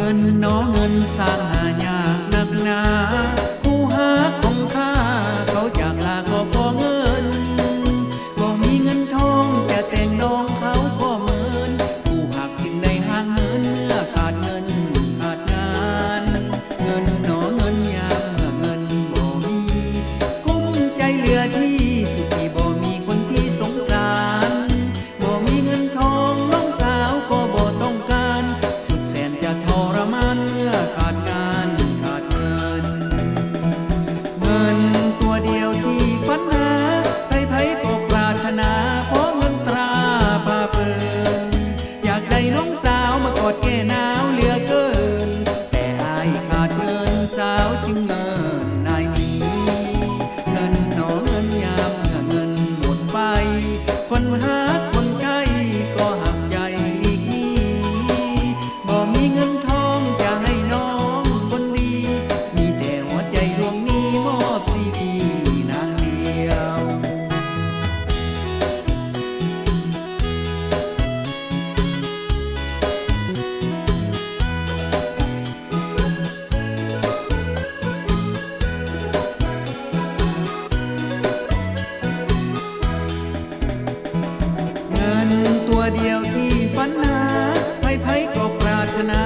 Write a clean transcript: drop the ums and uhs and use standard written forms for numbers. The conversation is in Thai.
งินน้อเงินสร้างหายากนักหนาคู่หาของข้าเขาจากลาก็พอเงินบ่มีเงินทองจะแต่งดองเขาก็เหมือนคู่หักจึงได้ห่างเหินเมื่อขาดเงินขาดงานเงินน้อเงินยามเมื่อเงินบ่มีกุ้มใจเหลือที่สุดที่บ่มีคนที่สงสารบ่มีเงินทองน้องสาวก็บ่ต้องการสุดแสนจะทรมานเมื่อขาดงานขาดเงินเงินตัวเดียวที่ฝันหาใครๆก็ปรารถนาเพราะเงินตราผ้าเปื้อนอยากได้น้องสาวมากอดแก้หนาวเหลือเกินแต่อายขาดเงินสาวจึงเงินนายนี้เงินหนอเงินยามเมื่อเงินหมดไปคนหาคนใกล้ก็หักใจหลีกหนีบ่มีเงินทองจะให้น้องคนดีมีแต่หัวใจดวงนี้มอบซีดีนางเดียวเงินตัวเดียวที่ฝันหาใครๆก็ปรารถนา